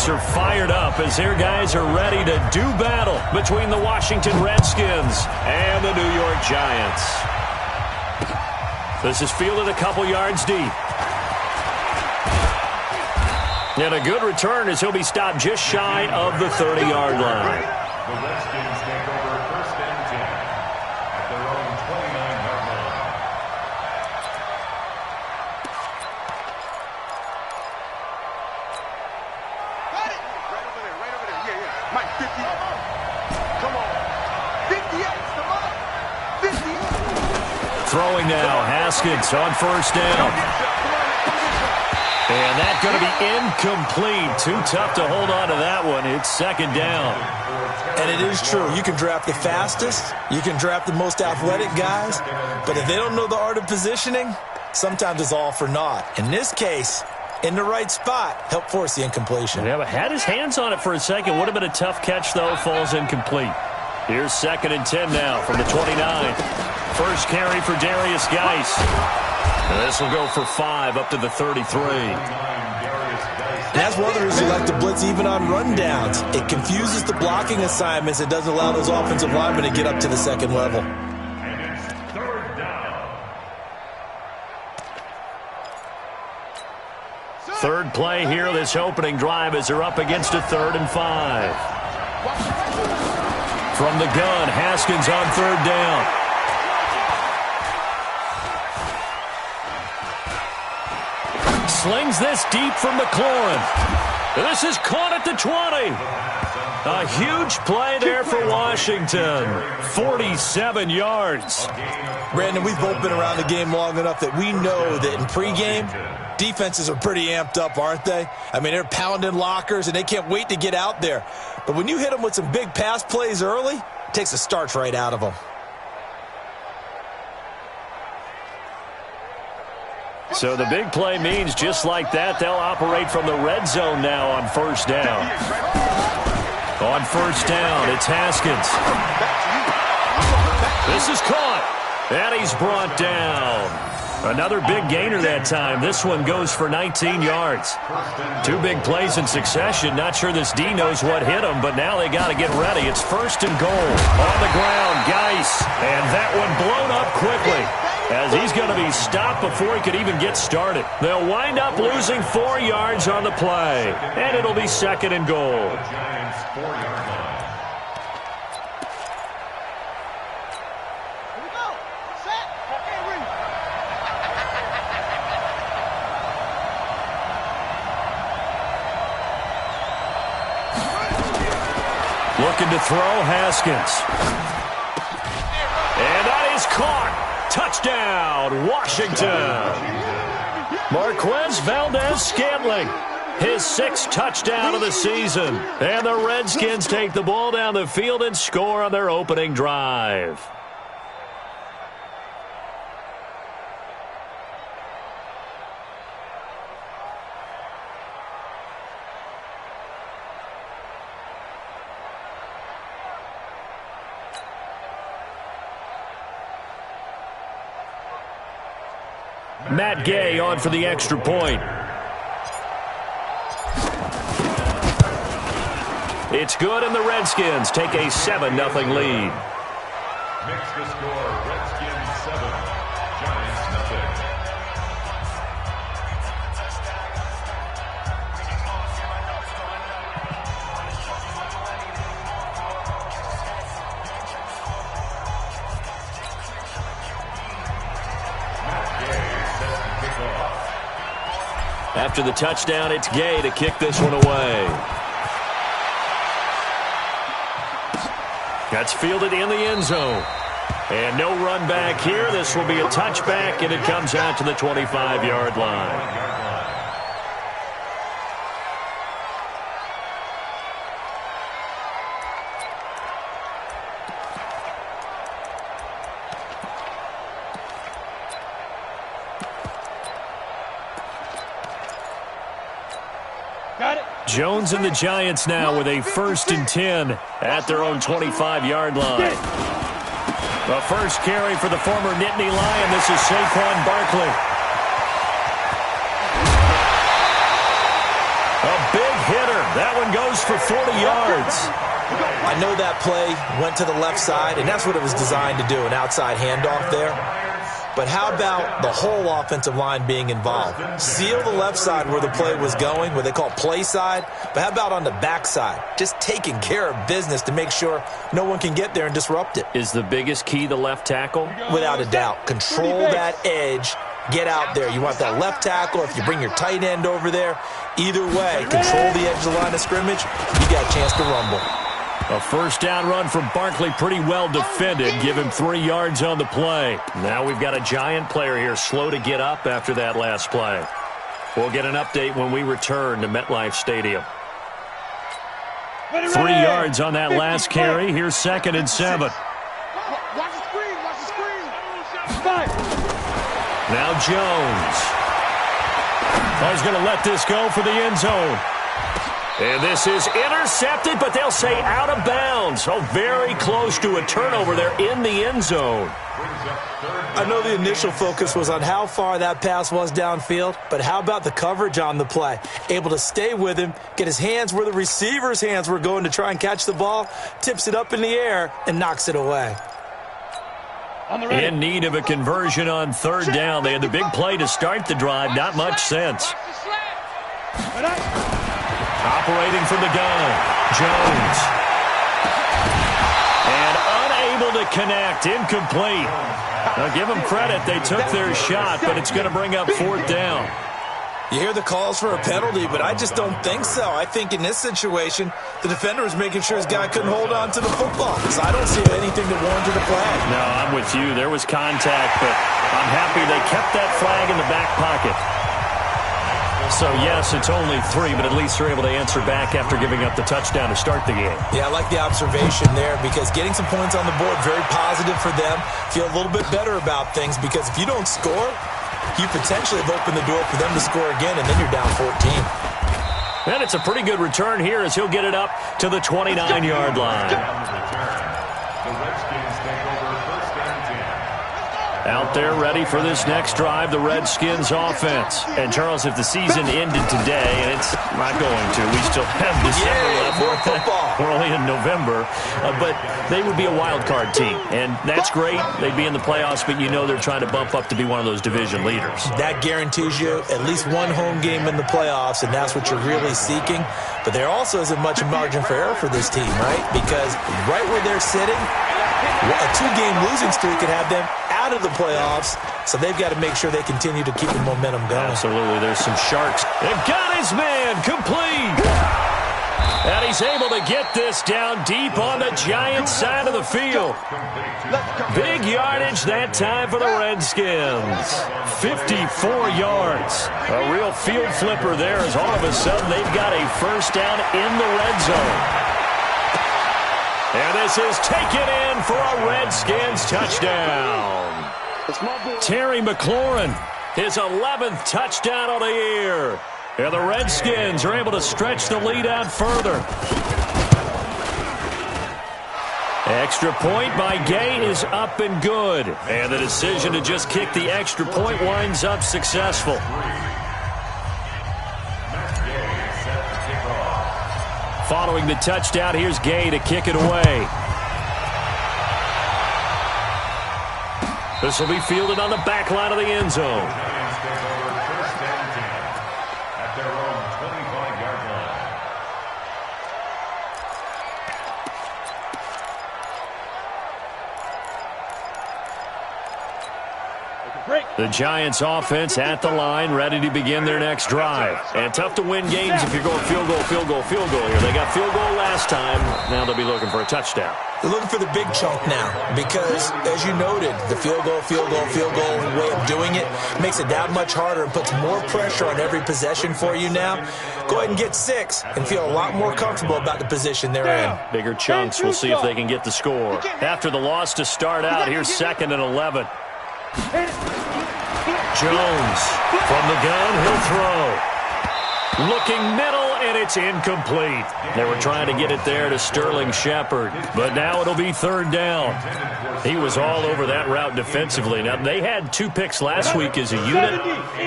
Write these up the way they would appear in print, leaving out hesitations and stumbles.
Giants are fired up as their guys are ready to do battle between the Washington Redskins and the New York Giants. This is fielded a couple yards deep. And a good return as he'll be stopped just shy of the 30-yard line. The Redskins take over 1st and 10 at their own 29-yard line. Got it! Right over there, right over there. Yeah, yeah. Mike, 50. Come on. 58. Come on. 58. Throwing now, Haskins on 1st down. And that's going to be incomplete. Too tough to hold on to that one. It's 2nd down. And it is true. You can draft the fastest. You can draft the most athletic guys. But if they don't know the art of positioning, sometimes it's all for naught. In this case, in the right spot, help force the incompletion. Yeah, but had his hands on it for a second. Would have been a tough catch, though. Falls incomplete. Here's 2nd and 10 now from the 29. First carry for Darius Geis. And this will go for 5 up to the 33. And that's one of the reasons you like to blitz even on rundowns. It confuses the blocking assignments. It doesn't allow those offensive linemen to get up to the 2nd level. And it's 3rd down. Third play here, this opening drive as they're up against a 3rd and 5. From the gun, Haskins on 3rd down. Slings this deep from McLaurin. This is caught at the 20. A huge play there for Washington. 47 yards. Brandon, we've both been around the game long enough that we know that in pregame, defenses are pretty amped up, aren't they? I mean, they're pounding lockers, and they can't wait to get out there. But when you hit them with some big pass plays early, it takes the starch right out of them. So the big play means just like that, they'll operate from the red zone now on 1st down. On 1st down, it's Haskins. This is caught. And he's brought down. Another big gainer that time. This one goes for 19 yards. 2 big plays in succession. Not sure this D knows what hit him, but now they got to get ready. It's 1st and goal. On the ground, Geis. And that one blown up quickly, as he's going to be stopped before he could even get started. They'll wind up losing 4 yards on the play, and it'll be 2nd and goal. The Giants' 4-yard line. Here we go. Set. Okay, ready. Looking to throw, Haskins. And that is caught. Touchdown, Washington. Marquez Valdez-Scantling, his 6th touchdown of the season. And the Redskins take the ball down the field and score on their opening drive. Matt Gay on for the extra point. It's good, and the Redskins take a 7-0 lead. Makes the score Redskins 7, Giants nothing. After the touchdown, it's Gay to kick this one away. That's fielded in the end zone. And no run back here. This will be a touchback, and it comes out to the 25-yard line. Jones and the Giants now with a 1st and 10 at their own 25-yard line. The first carry for the former Nittany Lion. This is Saquon Barkley. A big hitter. That one goes for 40 yards. I know that play went to the left side, and that's what it was designed to do, an outside handoff there. But how about the whole offensive line being involved? Seal the left side where the play was going, what they call play side. But how about on the back side? Just taking care of business to make sure no one can get there and disrupt it. Is the biggest key the left tackle? Without a doubt. Control that edge. Get out there. You want that left tackle. If you bring your tight end over there, either way, control the edge of the line of scrimmage, you got a chance to rumble. A first down run from Barkley, pretty well defended. Give him 3 yards on the play. Now we've got a giant player here slow to get up after that last play. We'll get an update when we return to MetLife Stadium. 3 yards on that last carry. Here's 2nd and 7. Watch the screen. Watch the screen. Now Jones. Oh, he's going to let this go for the end zone. And this is intercepted, but they'll say out of bounds. Oh, very close to a turnover there in the end zone. I know the initial focus was on how far that pass was downfield, but how about the coverage on the play? Able to stay with him, get his hands where the receiver's hands were going to try and catch the ball, tips it up in the air, and knocks it away. In need of a conversion on 3rd down. They had the big play to start the drive. Not much sense. Operating from the gun, Jones. And unable to connect, incomplete. Now give them credit, they took their shot, but it's going to bring up 4th down. You hear the calls for a penalty, but I just don't think so. I think in this situation, the defender was making sure his guy couldn't hold on to the football. So I don't see anything that warranted a flag. No, I'm with you. There was contact, but I'm happy they kept that flag in the back pocket. So, yes, it's only 3, but at least they're able to answer back after giving up the touchdown to start the game. Yeah, I like the observation there because getting some points on the board, very positive for them. Feel a little bit better about things because if you don't score, you potentially have opened the door for them to score again, and then you're down 14. And it's a pretty good return here as he'll get it up to the 29-yard line. The Redskins take over 1st and 10. Out there ready for this next drive, the Redskins offense. And, Charles, if the season ended today, and it's not going to, we still have December left. More football. We're only in November. But they would be a wild card team. And that's great. They'd be in the playoffs, but you know they're trying to bump up to be one of those division leaders. That guarantees you at least one home game in the playoffs, and that's what you're really seeking. But there also isn't much margin for error for this team, right? Because right where they're sitting, a 2-game losing streak could have them out of the playoffs, so they've got to make sure they continue to keep the momentum going. Absolutely. There's some sharks. They've got his man complete. And he's able to get this down deep on the Giants side of the field. Big yardage that time for the Redskins. 54 yards. A real field flipper there as all of a sudden they've got a first down in the red zone. And this is taken in for a Redskins touchdown. Terry McLaurin, his 11th touchdown of the year. And the Redskins are able to stretch the lead out further. Extra point by Gay is up and good. And the decision to just kick the extra point winds up successful. Following the touchdown, here's Gay to kick it away. This will be fielded on the back line of the end zone. The Giants offense at the line, ready to begin their next drive. And tough to win games if you're going field goal here. They got field goal last time. Now they'll be looking for a touchdown. They're looking for the big chunk now because, as you noted, the field goal way of doing it makes it that much harder and puts more pressure on every possession for you now. Go ahead and get 6 and feel a lot more comfortable about the position they're in. Bigger chunks. We'll see if they can get the score. After the loss to start out, here's 2nd and 11. Jones from the gun, he'll throw. Looking middle, and it's incomplete. They were trying to get it there to Sterling Shepard, but now it'll be third down. He was all over that route defensively. Now, they had 2 picks last week as a unit.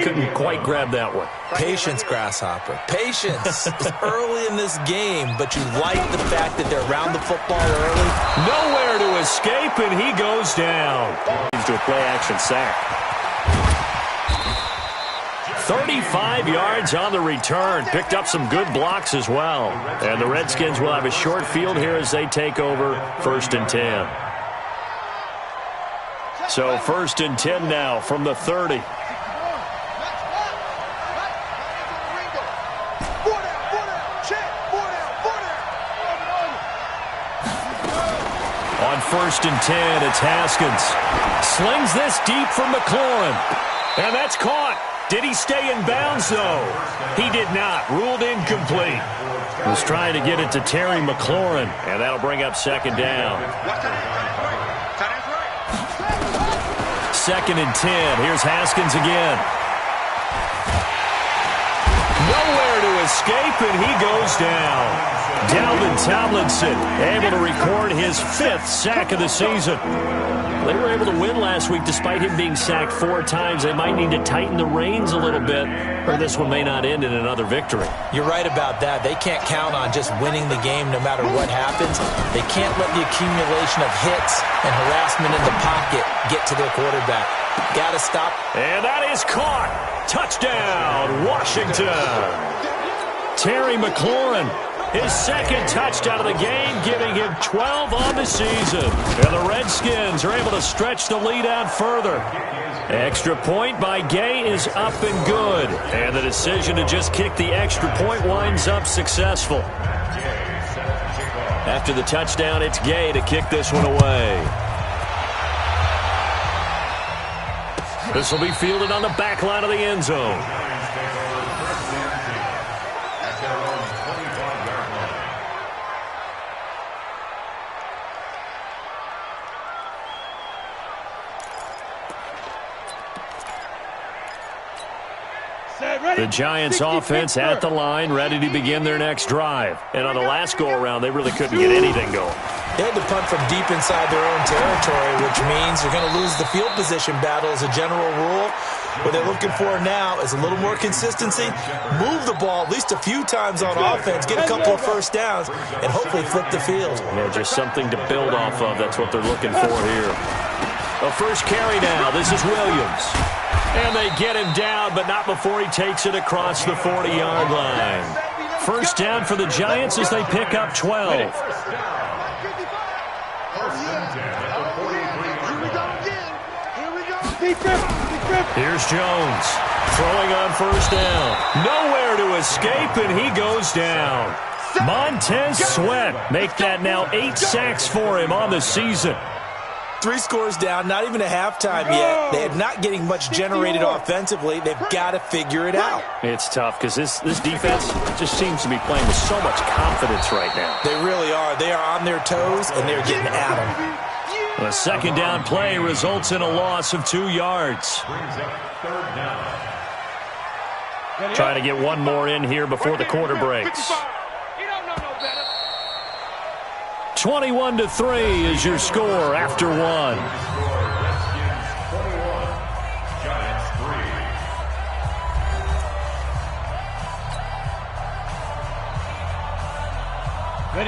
Couldn't quite grab that one. Patience, Grasshopper. Patience. It's early in this game, but you like the fact that they're around the football early. Nowhere to escape, and he goes down. He's to a play-action sack. 35 yards on the return. Picked up some good blocks as well. And the Redskins will have a short field here as they take over 1st and 10. So 1st and 10 now from the 30. On 1st and 10, it's Haskins. Slings this deep from McLaurin. And that's caught. Did he stay in bounds, though? He did not. Ruled incomplete. Was trying to get it to Terry McLaurin, and that'll bring up 2nd down. 2nd and 10. Here's Haskins again. Nowhere to escape, and he goes down. Dalvin Tomlinson able to record his 5th sack of the season. They were able to win last week despite him being sacked 4 times. They might need to tighten the reins a little bit, or this one may not end in another victory. You're right about that. They can't count on just winning the game no matter what happens. They can't let the accumulation of hits and harassment in the pocket get to their quarterback. Got to stop. And that is caught. Touchdown, Washington. Terry McLaurin. His 2nd touchdown of the game, giving him 12 on the season. And the Redskins are able to stretch the lead out further. Extra point by Gay is up and good. And the decision to just kick the extra point winds up successful. After the touchdown, it's Gay to kick this one away. This will be fielded on the back line of the end zone. The Giants offense at the line, ready to begin their next drive. And on the last go-around, they really couldn't get anything going. They had to punt from deep inside their own territory, which means they're going to lose the field position battle as a general rule. What they're looking for now is a little more consistency, move the ball at least a few times on offense, get a couple of 1st downs, and hopefully flip the field. Yeah, just something to build off of. That's what they're looking for here. A 1st carry now. This is Williams. And they get him down, but not before he takes it across the 40-yard line. 1st down for the Giants as they pick up 12. Here's Jones. Throwing on 1st down. Nowhere to escape, and he goes down. Montez Sweat make that now 8 sacks for him on the season. 3 scores down, not even a halftime yet. They are not getting much generated offensively. They've got to figure it out. It's tough because this defense just seems to be playing with so much confidence right now. They really are. They are on their toes, and they're getting at them. The 2nd down play results in a loss of 2 yards. Trying to get one more in here before the quarter breaks. 21-3 is your score after 1.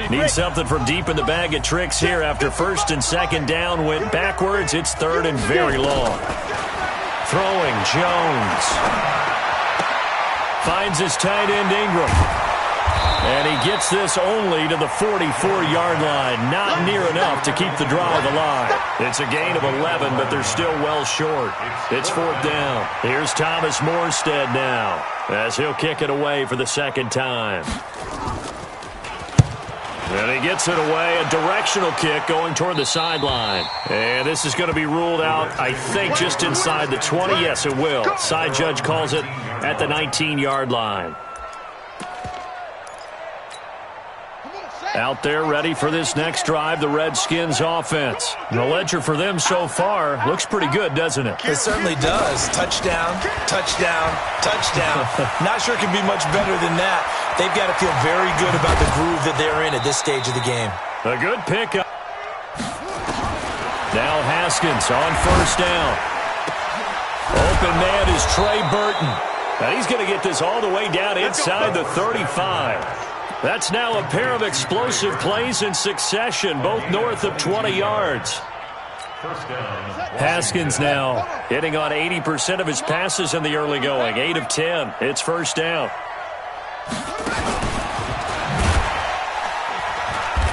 Need something from deep in the bag of tricks here after 1st and 2nd down went backwards. It's 3rd and very long. Throwing Jones. Finds his tight end Ingram. And he gets this only to the 44-yard line. Not near enough to keep the drive alive. It's a gain of 11, but they're still well short. It's 4th down. Here's Thomas Morstead now, as he'll kick it away for the 2nd time. And he gets it away, a directional kick going toward the sideline. And this is going to be ruled out, I think, just inside the 20. Yes, it will. Side judge calls it at the 19-yard line. Out there ready for this next drive, the Redskins offense. And the ledger for them so far looks pretty good, doesn't it? It certainly does. Touchdown, touchdown, touchdown. Not sure it can be much better than that. They've got to feel very good about the groove that they're in at this stage of the game. A good pickup. Now Haskins on first down. Open man is Trey Burton. And he's going to get this all the way down inside the 35. That's now a pair of explosive plays in succession, both north of 20 yards. Haskins now hitting on 80% of his passes in the early going. 8 of 10. It's first down.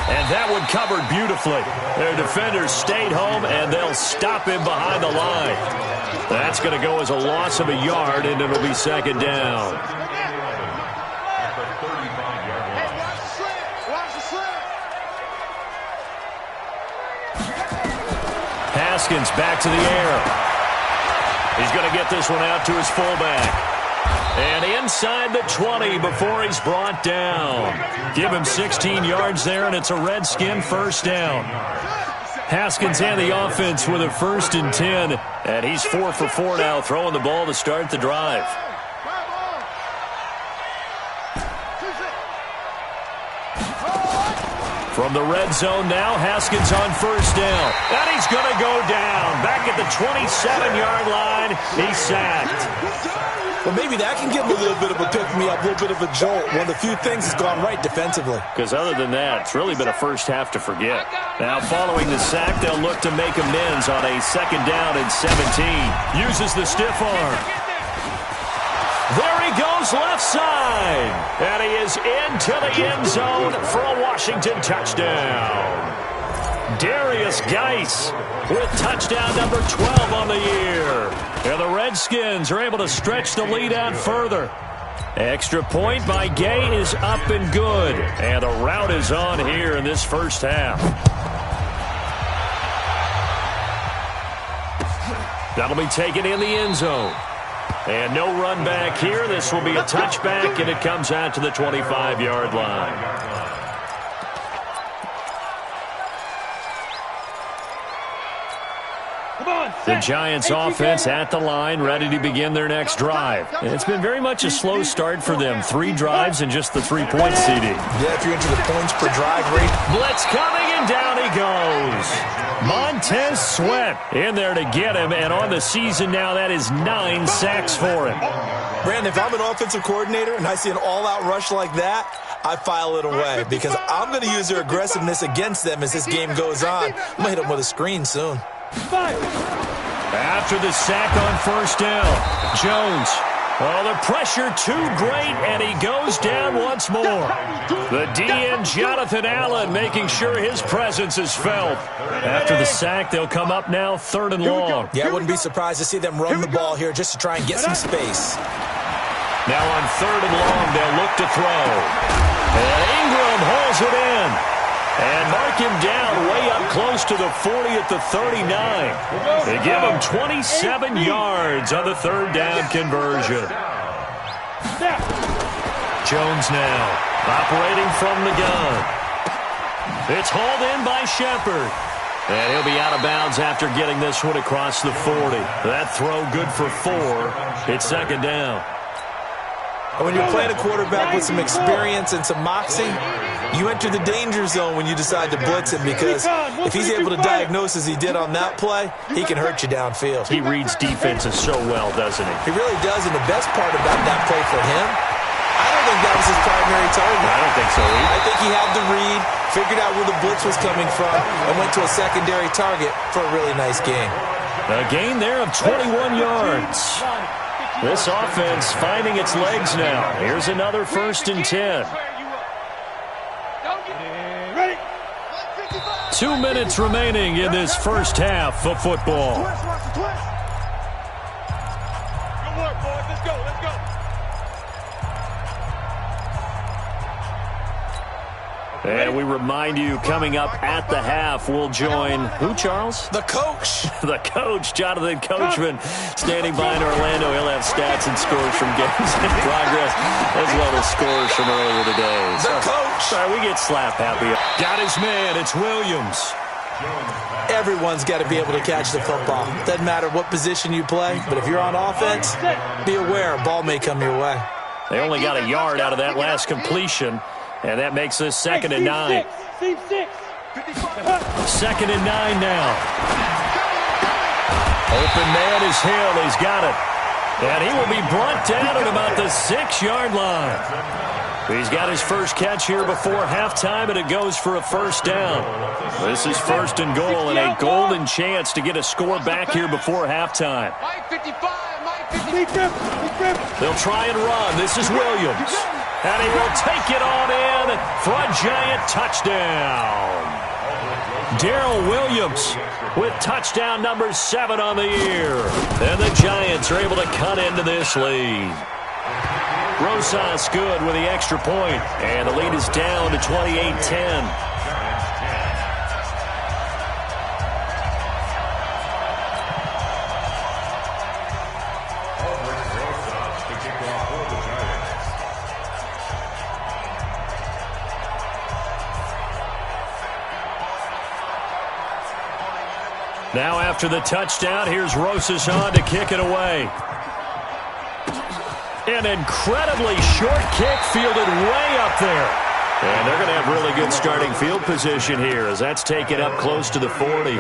And that one covered beautifully. Their defenders stayed home, and they'll stop him behind the line. That's going to go as a loss of a yard, and it'll be second down. Haskins back to the air. He's going to get this one out to his fullback. And inside the 20 before he's brought down. Give him 16 yards there, and it's a Redskin first down. Haskins and the offense with a 1st and 10. And he's 4 for 4 now, throwing the ball to start the drive. From the red zone now, Haskins on first down. And he's going to go down. Back at the 27-yard line, he's sacked. Well, maybe that can give him a little bit of a pick-me-up, a little bit of a jolt. One of the few things that's gone right defensively. Because other than that, it's really been a first half to forget. Now, following the sack, they'll look to make amends on a 2nd down and 17. Uses the stiff arm. There he goes left side. And he is into the end zone for a Washington touchdown. Darius Geis with touchdown number 12 on the year. And the Redskins are able to stretch the lead out further. Extra point by Gay is up and good. And the rout is on here in this first half. That'll be taken in the end zone. And no run back here. This will be a touchback, and it comes out to the 25-yard line. The Giants offense at the line, ready to begin their next drive. And it's been very much a slow start for them. 3 drives and just the 3-point CD. Yeah, if you're into the points per drive rate. Blitz coming, and down he goes. Montez Sweat in there to get him, and on the season now, that is 9 sacks for him. Brandon, if I'm an offensive coordinator and I see an all-out rush like that, I file it away because I'm going to use their aggressiveness against them as this game goes on. I'm going to hit them with a screen soon. After the sack on first down, Jones. Oh, the pressure too great, and he goes down once more. The DN, Jonathan Allen, making sure his presence is felt. After the sack, they'll come up now 3rd and long. Yeah, I wouldn't be surprised to see them run the ball here just to try and get some space. Now on 3rd and long, they'll look to throw. And Ingram holds it in. And mark him down way up close to the 40 at the 39. They give him 27 yards on the 3rd down conversion. Jones now operating from the gun. It's hauled in by Shepard. And he'll be out of bounds after getting this one across the 40. That throw good for 4. It's 2nd down. And when you're playing a quarterback with some experience and some moxie, you enter the danger zone when you decide to blitz him because if he's able to diagnose as he did on that play, he can hurt you downfield. He reads defenses so well, doesn't he? He really does, and the best part about that play for him, I don't think that was his primary target. I don't think so either. I think he had the read, figured out where the blitz was coming from, and went to a secondary target for a really nice gain. A gain there of 21 yards. This offense finding its legs now. Here's another 1st and 10. 2 minutes remaining in this first half of football. Good work, boys. Let's go. Let's go. And we remind you, coming up at the half, we'll join who, Charles? The coach. The coach, Jonathan Coachman, standing by in Orlando. He'll have stats and scores from games in progress, as well as scores from earlier today. The coach. Sorry, we get slap happy. Got his man. It's Williams. Everyone's got to be able to catch the football. Doesn't matter what position you play, but if you're on offense, be aware a ball may come your way. They only got a yard out of that last completion, and that makes this 2nd and 9. 2nd and 9 now. Open man is Hill. He's got it. And he will be brought down at about the 6-yard line. He's got his first catch here before halftime, and it goes for a first down. This is 1st and goal, and a golden chance to get a score back here before halftime. They'll try and run. This is Williams. And he will take it on in for a giant touchdown. Darrell Williams with touchdown number 7 on the year. And the Giants are able to cut into this lead. Rosas good with the extra point, and the lead is down to 28-10. Now after the touchdown, here's Rosas on to kick it away. An incredibly short kick fielded way up there. And they're going to have really good starting field position here as that's taken up close to the 40.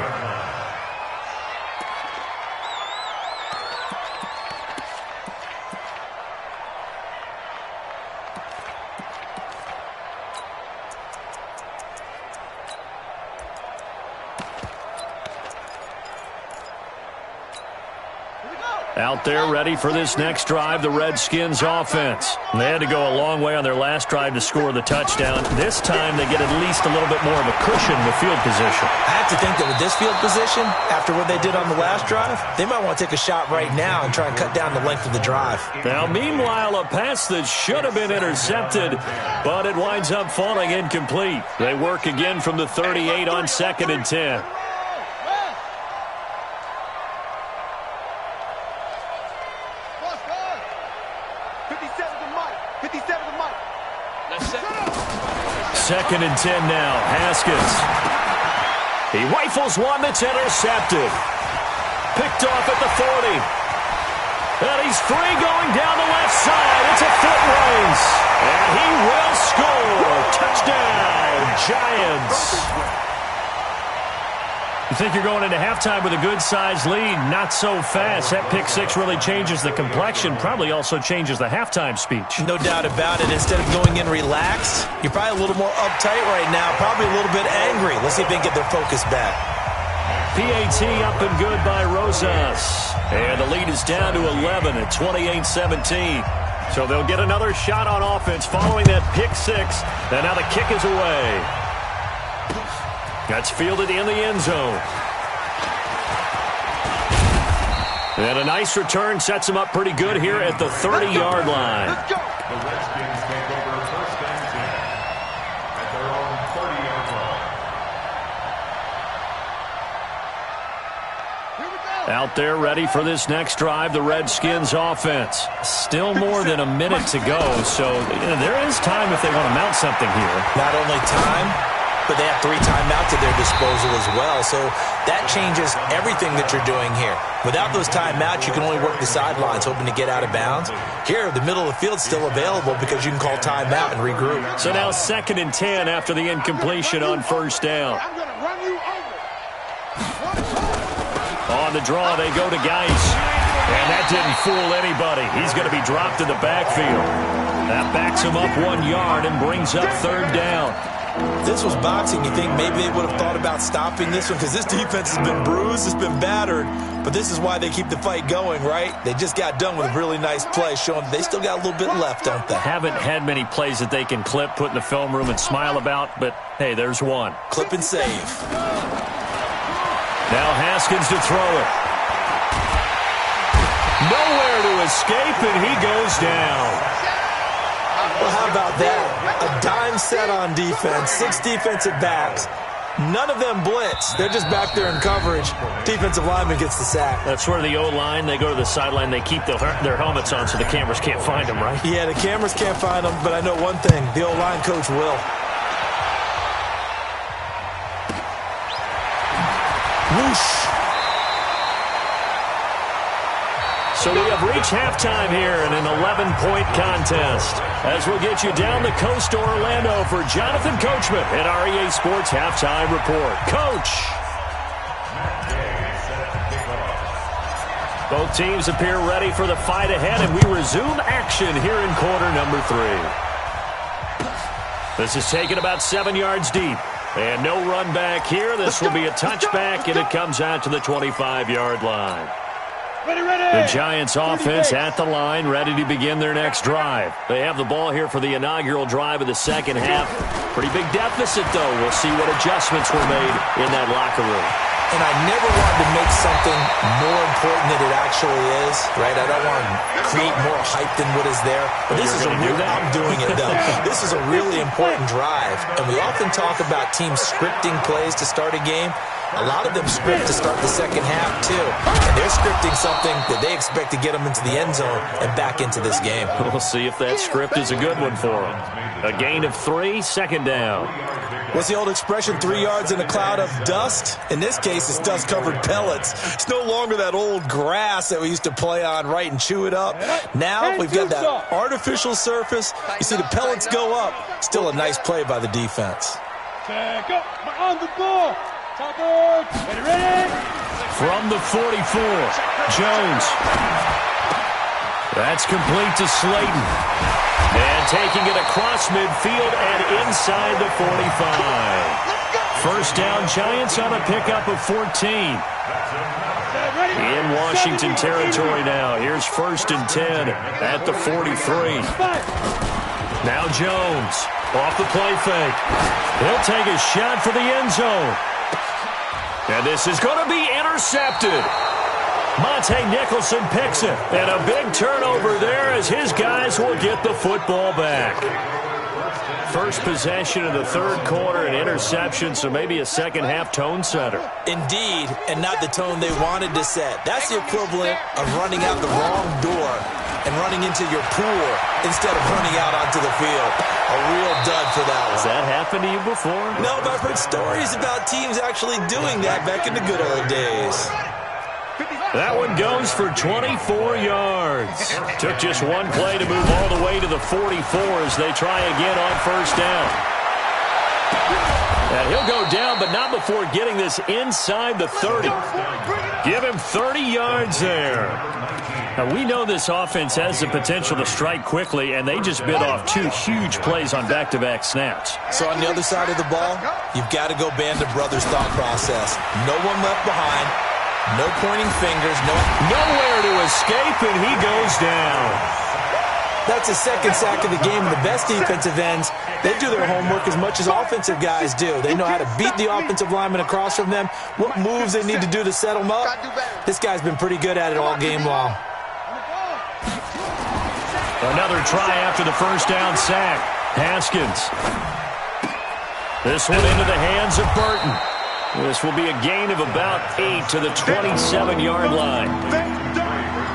Out there ready for this next drive, the Redskins offense. They had to go a long way on their last drive to score the touchdown. This time they get at least a little bit more of a cushion with field position. I have to think that with this field position, after what they did on the last drive, they might want to take a shot right now and try and cut down the length of the drive. Now, meanwhile, a pass that should have been intercepted, but it winds up falling incomplete. They work again from the 38 on 2nd and 10. Second and 10 now. Haskins. He rifles one that's intercepted. Picked off at the 40. And he's free going down the left side. It's a foot race. And he will score. Touchdown, Giants. You think you're going into halftime with a good-sized lead. Not so fast. That pick six really changes the complexion. Probably also changes the halftime speech. No doubt about it. Instead of going in relaxed, you're probably a little more uptight right now. Probably a little bit angry. Let's see if they can get their focus back. PAT up and good by Rosas. And the lead is down to 11 at 28-17. So they'll get another shot on offense following that pick six. And now the kick is away. That's fielded in the end zone. And a nice return sets him up pretty good here at the 30-yard line. The Redskins take over 1st and 10 at their own 30-yard line. Out there ready for this next drive, the Redskins offense. Still more than a minute to go, so there is time if they want to mount something here. Not only time, but they have 3 timeouts at their disposal as well. So that changes everything that you're doing here. Without those timeouts, you can only work the sidelines, hoping to get out of bounds. Here, the middle of the field's still available because you can call timeout and regroup. So now 2nd and 10 after the incompletion on 1st down. I'm going to run you over. On the draw, they go to Geis. And that didn't fool anybody. He's going to be dropped in the backfield. That backs him up 1 yard and brings up 3rd down. This was boxing. You think maybe they would have thought about stopping this one because this defense has been bruised, it's been battered, but this is why they keep the fight going, right? They just got done with a really nice play, showing they still got a little bit left, don't they? Haven't had many plays that they can clip, put in the film room, and smile about, but hey, there's one. Clip and save. Now Haskins to throw it. Nowhere to escape, and he goes down. Well, how about that? A dime set on defense, 6 defensive backs. None of them blitz. They're just back there in coverage. Defensive lineman gets the sack. That's where the O-line, they go to the sideline, they keep their helmets on so the cameras can't find them, right? Yeah, the cameras can't find them, but I know one thing. The O-line coach will. Whoosh. So we have reached halftime here in an 11-point contest. As we'll get you down the coast to Orlando for Jonathan Coachman at our EA Sports Halftime Report. Coach! Both teams appear ready for the fight ahead, and we resume action here in quarter number 3. This is taken about 7 yards deep. And no run back here. This will be a touchback, and it comes out to the 25-yard line. The Giants offense at the line, ready to begin their next drive. They have the ball here for the inaugural drive of the second half. Pretty big deficit, though. We'll see what adjustments were made in that locker room. And I never wanted to make something more important than it actually is, right? I don't want to create more hype than what is there. But this is a real, I'm doing it, though. This is a really important drive. And we often talk about teams scripting plays to start a game. A lot of them script to start the second half, too. And they're scripting something that they expect to get them into the end zone and back into this game. We'll see if that script is a good one for them. A gain of 3, second down. What's the old expression, 3 yards in a cloud of dust? In this case, it's dust-covered pellets. It's no longer that old grass that we used to play on, right, and chew it up. Now we've got that artificial surface. You see the pellets go up. Still a nice play by the defense. Check up, on the ball. From the 44, Jones. That's complete to Slayton. And taking it across midfield and inside the 45. First down, Giants on a pickup of 14. In Washington territory now. Here's 1st and 10 at the 43. Now Jones off the play fake. He'll take a shot for the end zone. And this is going to be intercepted. Monte Nicholson picks it. And a big turnover there as his guys will get the football back. First possession of the third quarter, an interception, so maybe a second-half tone setter. Indeed, and not the tone they wanted to set. That's the equivalent of running out the wrong door and running into your pool instead of running out onto the field. A real dud for that one. Has that happened to you before? No, but I've heard stories about teams actually doing that back in the good old days. That one goes for 24 yards. Took just one play to move all the way to the 44 as they try again on first down. And he'll go down, but not before getting this inside the 30. Give him 30 yards there. Now, we know this offense has the potential to strike quickly, and they just bit off 2 huge plays on back-to-back snaps. So on the other side of the ball, you've got to go Band of Brothers thought process. No one left behind. No pointing fingers. Nowhere to escape, and he goes down. That's a second sack of the game. The best defensive ends, they do their homework as much as offensive guys do. They know how to beat the offensive lineman across from them, what moves they need to do to set them up. This guy's been pretty good at it all game long. Another try after the first down sack. Haskins. This one into the hands of Burton. This will be a gain of about 8 to the 27-yard line.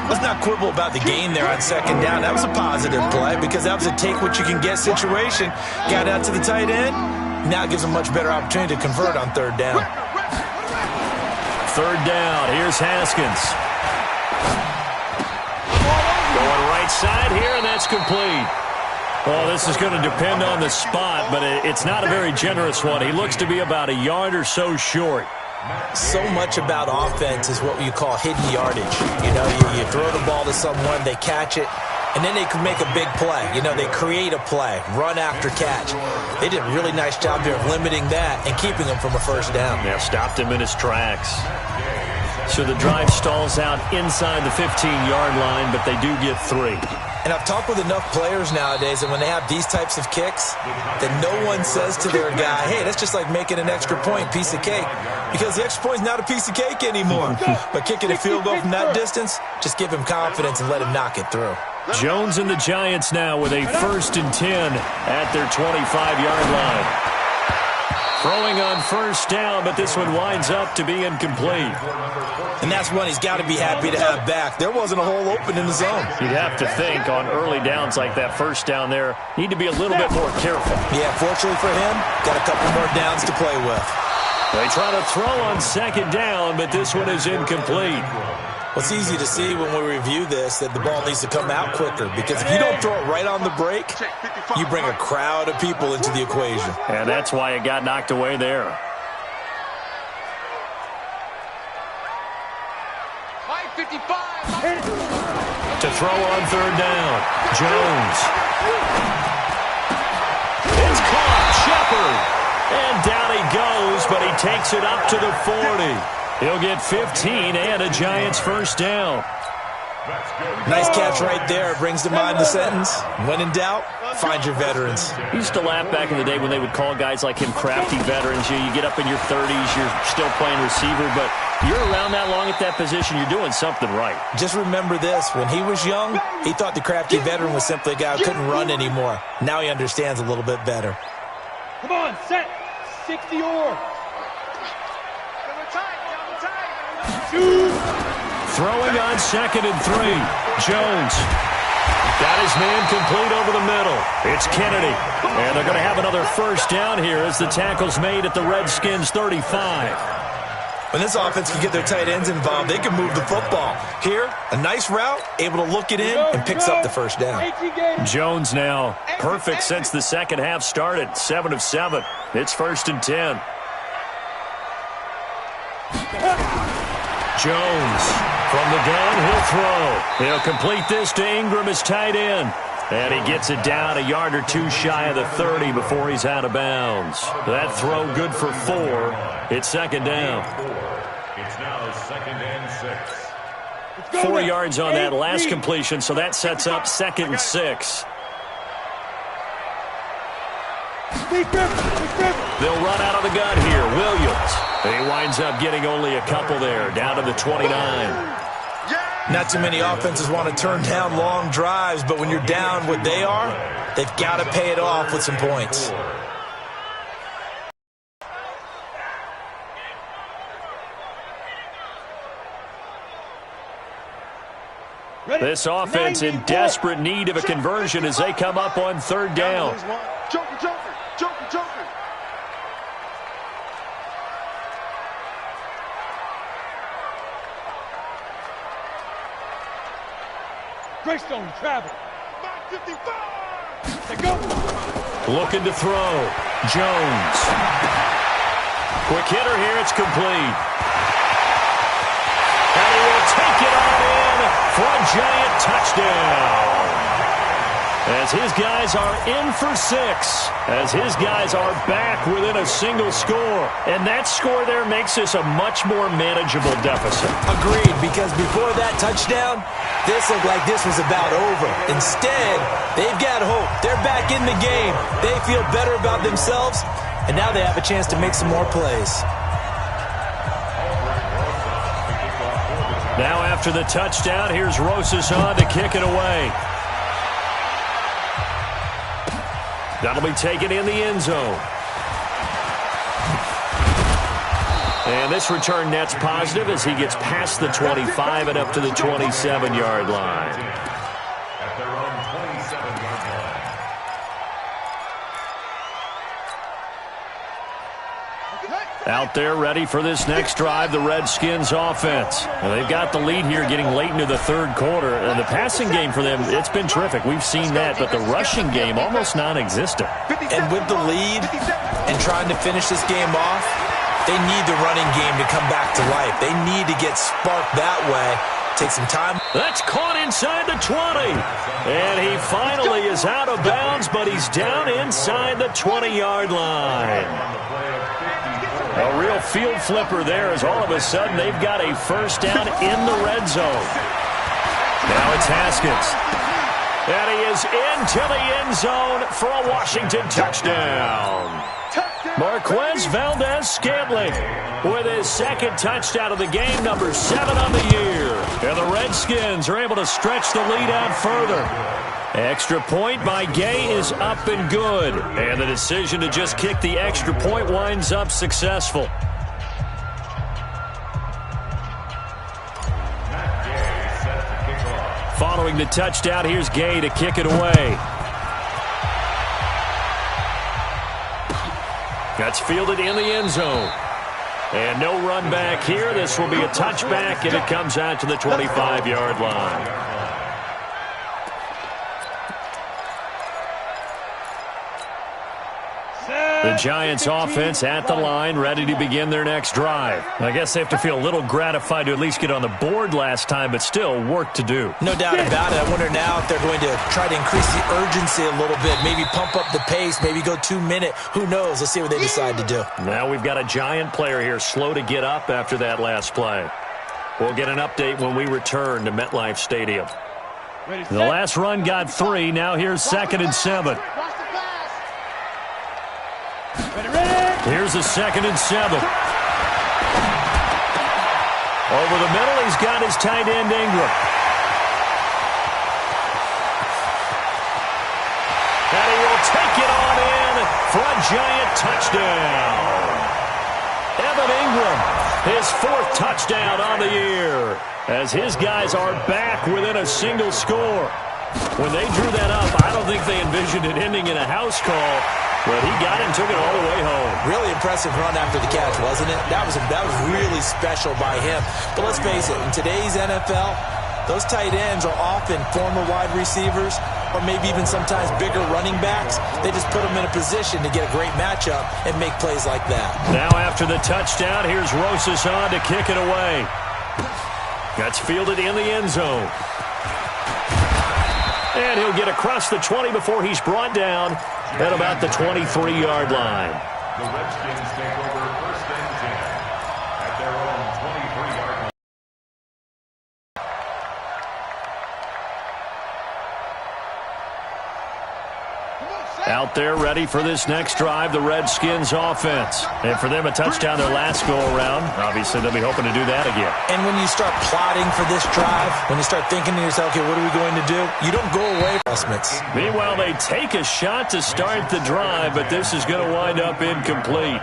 Let's not quibble about the gain there on second down. That was a positive play because that was a take-what-you-can-get situation. Got out to the tight end. Now it gives them a much better opportunity to convert on third down. Third down. Here's Haskins. Going right side here, and that's complete. Well, this is going to depend on the spot, but it's not a very generous one. He looks to be about a yard or so short. So much about offense is what you call hidden yardage. You know, you throw the ball to someone, they catch it, and then they can make a big play. You know, they create a play, run after catch. They did a really nice job there of limiting that and keeping him from a first down. Yeah, stopped him in his tracks. So the drive stalls out inside the 15-yard line, but they do get 3. And I've talked with enough players nowadays, and when they have these types of kicks, that no one says to their guy, hey, that's just like making an extra point, piece of cake. Because the extra point is not a piece of cake anymore. But kicking a field goal from that distance, just give him confidence and let him knock it through. Jones and the Giants now with a 1st and 10 at their 25-yard line. Throwing on 1st down, but this one winds up to be incomplete. And that's one he's got to be happy to have back. There wasn't a hole open in the zone. You'd have to think on early downs like that 1st down there, need to be a little bit more careful. Yeah, fortunately for him, got a couple more downs to play with. They try to throw on 2nd down, but this one is incomplete. Well, it's easy to see when we review this that the ball needs to come out quicker, because if you don't throw it right on the break, you bring a crowd of people into the equation. And that's why it got knocked away there. To throw on 3rd down, Jones. It's caught, Shepard. And down he goes, but he takes it up to the 40. He'll get 15 and a Giants 1st down. Nice catch right there. Brings to mind the sentence, when in doubt, find your veterans. I used to laugh back in the day when they would call guys like him crafty veterans. You get up in your 30s, you're still playing receiver, but you're around that long at that position, you're doing something right. Just remember this. When he was young, he thought the crafty veteran was simply a guy who couldn't run anymore. Now he understands a little bit better. Come on, set. 60 or. Throwing on 2nd and 3. Jones. Got his man complete over the middle. It's Kennedy. And they're going to have another 1st down here as the tackle's made at the Redskins 35. When this offense can get their tight ends involved, they can move the football. Here, a nice route, able to look it in, and picks up the 1st down. Jones now perfect since the 2nd half started. 7 of 7. It's 1st and 10. Jones from the gun, he'll throw. He'll complete this to Ingram as tight end. And he gets it down a yard or 2 shy of the 30 before he's out of bounds. That throw good for 4. It's 2nd down. It's now 2nd and 6. 4 yards on that last completion, so that sets up 2nd and 6. They'll run out of the gun here. Williams. He winds up getting only a couple there, down to the 29. Not too many offenses want to turn down long drives, but when you're down what they are, they've got to pay it off with some points. This offense in desperate need of a conversion as they come up on 3rd down. Joker. Greystone travel. 55. They go. Looking to throw. Jones. Quick hitter here. It's complete. And he will take it on in for a Giant touchdown. As his guys are in for 6. As his guys are back within a single score. And that score there makes this a much more manageable deficit. Agreed, because before that touchdown, this looked like this was about over. Instead, they've got hope. They're back in the game. They feel better about themselves, and now they have a chance to make some more plays. Now after the touchdown, here's Rosas on to kick it away. That'll be taken in the end zone. And this return net's positive as he gets past the 25 and up to the 27-yard line. At their own 27-yard line. Out there ready for this next drive, the Redskins offense. Well, they've got the lead here getting late into the 3rd quarter. And the passing game for them, it's been terrific. We've seen that, but the rushing game almost non-existent. And with the lead and trying to finish this game off, they need the running game to come back to life. They need to get sparked that way. Take some time. That's caught inside the 20. And he finally is out of bounds, but he's down inside the 20-yard line. A real field flipper there as all of a sudden they've got a 1st down in the red zone. Now it's Haskins. And he is into the end zone for a Washington touchdown. Marquez Valdez-Scantling with his second touchdown of the game, number 7 on the year. And the Redskins are able to stretch the lead out further. Extra point by Gay is up and good. And the decision to just kick the extra point winds up successful. Following the touchdown, here's Gay to kick it away. That's fielded in the end zone. And no run back here. This will be a touchback, and it comes out to the 25-yard line. The Giants offense at the line, ready to begin their next drive. I guess they have to feel a little gratified to at least get on the board last time, but still work to do. No doubt about it. I wonder now if they're going to try to increase the urgency a little bit, maybe pump up the pace, maybe go 2-minute. Who knows? Let's see what they decide to do. Now we've got a Giant player here slow to get up after that last play. We'll get an update when we return to MetLife Stadium. The last run got 3. Now here's 2nd and 7. Here's a 2nd and 7. Over the middle, he's got his tight end, Ingram. And he will take it on in for a Giant touchdown. Evan Ingram, his 4th touchdown on the year, as his guys are back within a single score. When they drew that up, I don't think they envisioned it ending in a house call. But he got it and took it all the way home. Really impressive run after the catch, wasn't it? That was really special by him. But let's face it, in today's NFL, those tight ends are often former wide receivers or maybe even sometimes bigger running backs. They just put them in a position to get a great matchup and make plays like that. Now after the touchdown, here's Rosas on to kick it away. That's fielded in the end zone. And he'll get across the 20 before he's brought down at about the 23-yard line. The Redskins take over 1st and 10 at their own 23-yard line. Out there ready for this next drive, the Redskins offense. And for them, a touchdown their last go-around. Obviously, they'll be hoping to do that again. And when you start plotting for this drive, when you start thinking to yourself, okay, what are we going to do? You don't go away from investments. Meanwhile, they take a shot to start the drive, but this is going to wind up incomplete.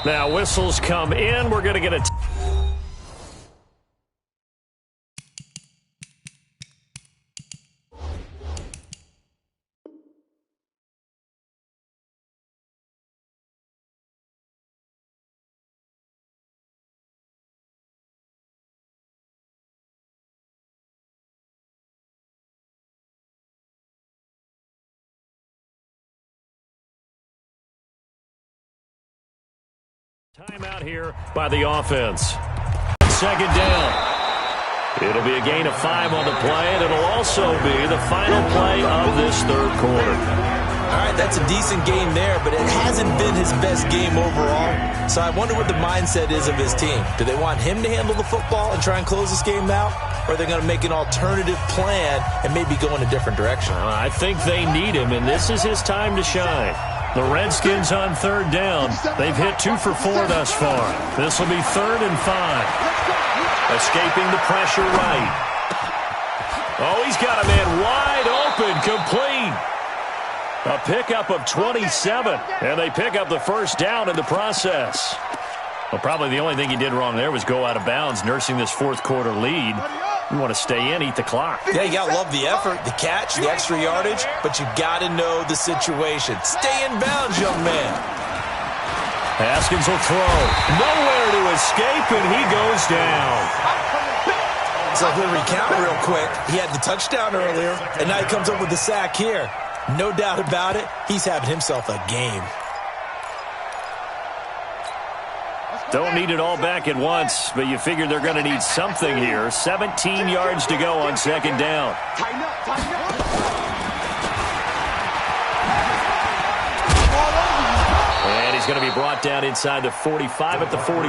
Now whistles come in. We're going to get a timeout here by the offense. 2nd down. It'll be a gain of 5 on the play, and it'll also be the final play of this 3rd quarter. All right, that's a decent game there, but it hasn't been his best game overall. So I wonder what the mindset is of his team. Do they want him to handle the football and try and close this game out? Or are they going to make an alternative plan and maybe go in a different direction? I think they need him, and this is his time to shine. The Redskins on 3rd down. They've hit 2 for 4 thus far. This will be 3rd and 5. Escaping the pressure right. Oh, he's got a man wide open, complete. A pickup of 27, and they pick up the 1st down in the process. Well, probably the only thing he did wrong there was go out of bounds, nursing this 4th quarter lead. You want to stay in, eat the clock. Yeah, you got to love the effort, the catch, the extra yardage, but you got to know the situation. Stay in bounds, young man. Haskins will throw. Nowhere to escape, and he goes down. So if we recount real quick, he had the touchdown earlier, and now he comes up with the sack here. No doubt about it, he's having himself a game. Don't need it all back at once, but you figure they're going to need something here. 17 yards to go on 2nd down. And he's going to be brought down inside the 45 at the 43.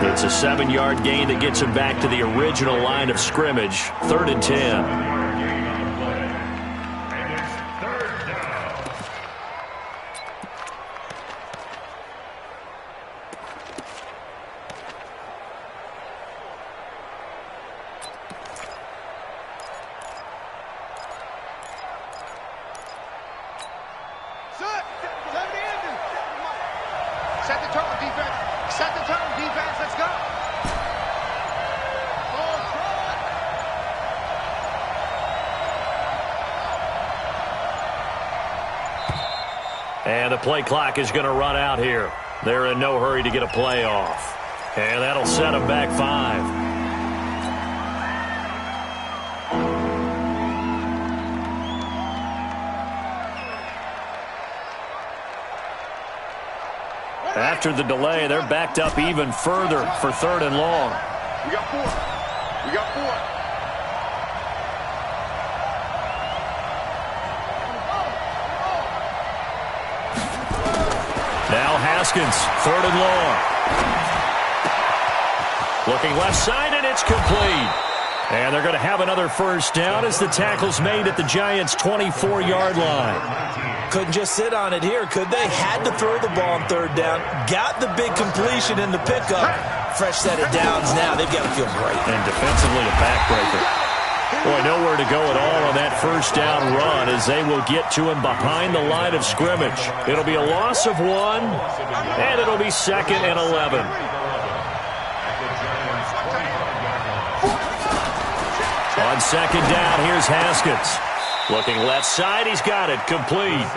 It's a 7-yard gain that gets him back to the original line of scrimmage, 3rd and 10. Set the tone, defense. Set the tone, defense. Let's go. And the play clock is going to run out here. They're in no hurry to get a play off. And that'll set them back 5. After the delay, they're backed up even further for 3rd and long. We got 4. We got 4. Now Haskins, 3rd and long. Looking left side, and it's complete. And they're going to have another first down as the tackle's made at the Giants' 24-yard line. Couldn't just sit on it here, could they? Had to throw the ball on 3rd down. Got the big completion in the pickup. Fresh set of downs now. They've got to feel great. And defensively, a backbreaker. Boy, nowhere to go at all on that first down run as they will get to him behind the line of scrimmage. It'll be a loss of 1, and it'll be 2nd and 11. On 2nd down, here's Haskins. Looking left side, he's got it, complete.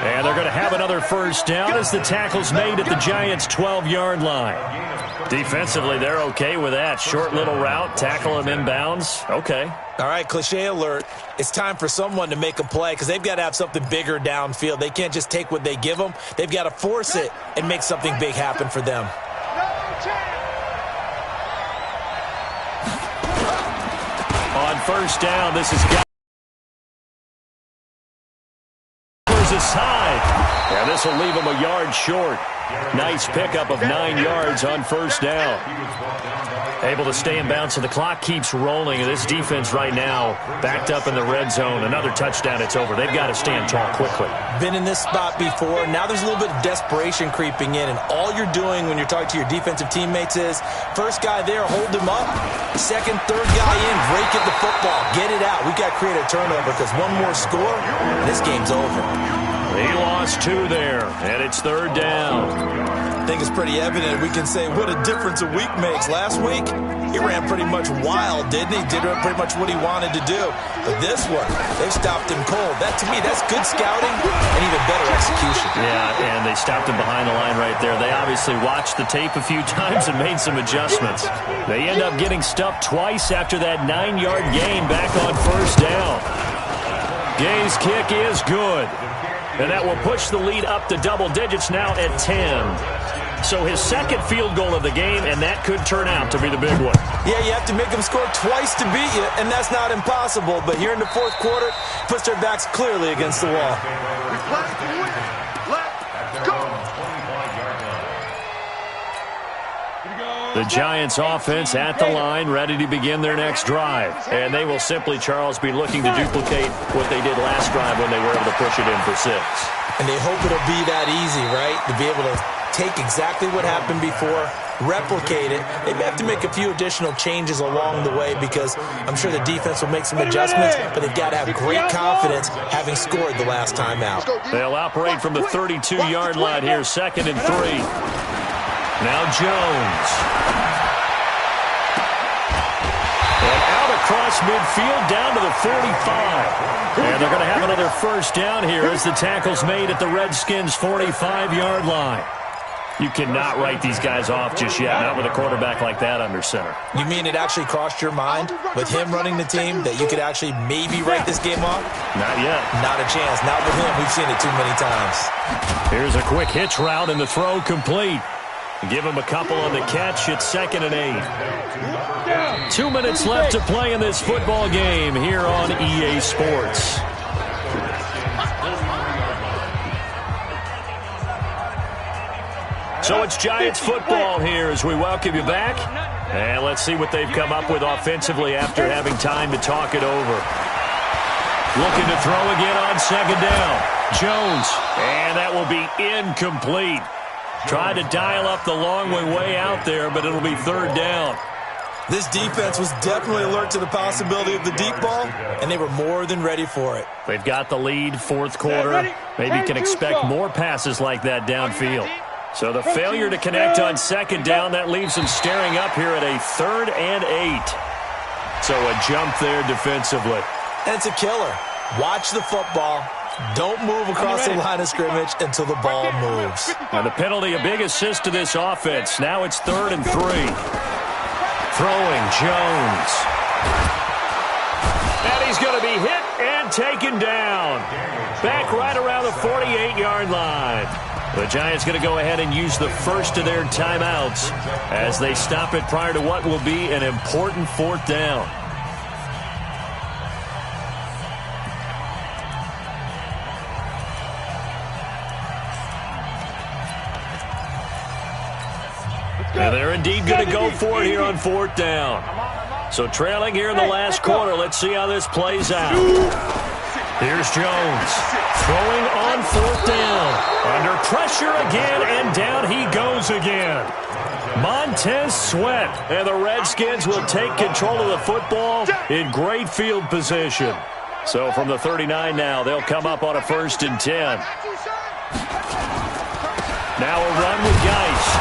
And they're going to have another first down as the tackle's made at the Giants' 12-yard line. Defensively, they're okay with that. Short little route, tackle him inbounds. Okay. All right, cliche alert. It's time for someone to make a play because they've got to have something bigger downfield. They can't just take what they give them. They've got to force it and make something big happen for them. On first down, this is aside. And this will leave him a yard short. Nice pickup of 9 yards on first down. Able to stay in bounds, so the clock keeps rolling. And this defense right now backed up in the red zone. Another touchdown, it's over. They've got to stand tall quickly. Been in this spot before. Now there's a little bit of desperation creeping in. And all you're doing when you're talking to your defensive teammates is, first guy there, hold him up. Second, third guy in, break at the football. Get it out. We've got to create a turnover because one more score, and this game's over. He lost 2 there, and it's 3rd down. I think it's pretty evident. We can say what a difference a week makes. Last week, he ran pretty much wild, didn't he? Did pretty much what he wanted to do. But this one, they've stopped him cold. That, to me, that's good scouting and even better execution. Yeah, and they stopped him behind the line right there. They obviously watched the tape a few times and made some adjustments. They end up getting stuffed twice after that 9-yard gain back on first down. Gay's kick is good. And that will push the lead up to double digits now at 10. So his second field goal of the game, and that could turn out to be the big one. Yeah, you have to make them score twice to beat you, and that's not impossible. But here in the 4th quarter, puts their backs clearly against the wall. The Giants offense at the line, ready to begin their next drive. And they will simply, Charles, be looking to duplicate what they did last drive when they were able to push it in for 6. And they hope it'll be that easy, right? To be able to take exactly what happened before, replicate it. They may have to make a few additional changes along the way because I'm sure the defense will make some adjustments, but they've got to have great confidence having scored the last time out. They'll operate from the 32-yard line here, 2nd and 3. Now Jones. And out across midfield down to the 45. And they're going to have another first down here as the tackle's made at the Redskins' 45-yard line. You cannot write these guys off just yet, not with a quarterback like that under center. You mean it actually crossed your mind with him running the team that you could actually maybe write this game off? Not yet. Not a chance. Not with him. We've seen it too many times. Here's a quick hitch route and the throw complete. Give him a couple on the catch. It's 2nd and 8. 2 minutes left to play in this football game here on EA Sports. So it's Giants football here as we welcome you back. And let's see what they've come up with offensively after having time to talk it over. Looking to throw again on second down. Jones. And that will be incomplete. Tried to dial up the long way out there, but it'll be third down. This defense was definitely alert to the possibility of the deep ball, and they were more than ready for it. They've got the lead, fourth quarter. Maybe can expect more passes like that downfield. So the failure to connect on second down, that leaves them staring up here at a 3rd and 8. So a jump there defensively. And it's a killer. Watch the football. Don't move across the line of scrimmage until the ball moves. And the penalty, a big assist to this offense. Now it's 3rd and 3. Throwing, Jones. And he's going to be hit and taken down. Back right around the 48-yard line. The Giants going to go ahead and use the first of their timeouts as they stop it prior to what will be an important 4th down. And they're indeed going to go for it here on 4th down. So trailing here in the last quarter. Let's see how this plays out. Here's Jones. Throwing on 4th down. Under pressure again, and down he goes again. Montez Sweat. And the Redskins will take control of the football in great field position. So from the 39 now, they'll come up on a 1st and 10. Now a run with Geis.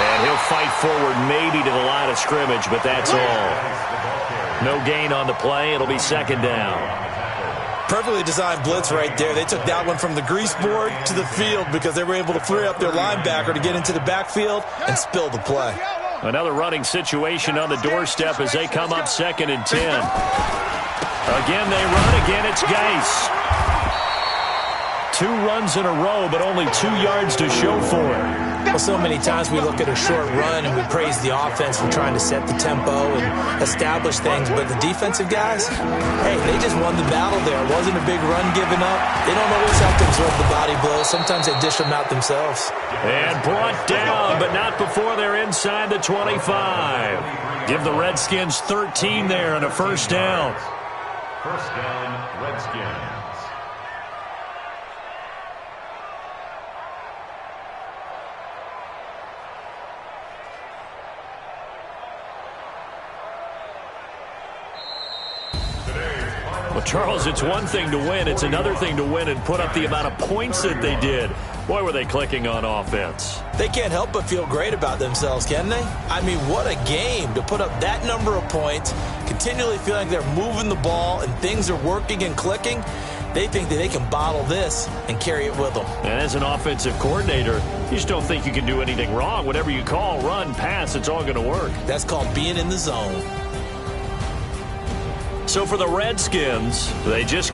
And he'll fight forward maybe to the line of scrimmage, but that's all. No gain on the play. It'll be 2nd down. Perfectly designed blitz right there. They took that one from the grease board to the field because they were able to free up their linebacker to get into the backfield and spill the play. Another running situation on the doorstep as they come up 2nd and 10. Again, they run. Again, it's Geis. 2 runs in a row, but only 2 yards to show for it. Well, so many times we look at a short run and we praise the offense for trying to set the tempo and establish things, but the defensive guys, hey, they just won the battle there. It wasn't a big run given up. They don't always have to absorb the body blows. Sometimes they dish them out themselves. And brought down, but not before they're inside the 25. Give the Redskins 13 there and a 1st down. 1st down, Redskins. Well, Charles, it's one thing to win. It's another thing to win and put up the amount of points that they did. Boy, were they clicking on offense. They can't help but feel great about themselves, can they? I mean, what a game to put up that number of points, continually feeling like they're moving the ball and things are working and clicking. They think that they can bottle this and carry it with them. And as an offensive coordinator, you just don't think you can do anything wrong. Whatever you call, run, pass, it's all going to work. That's called being in the zone. So for the Redskins, they just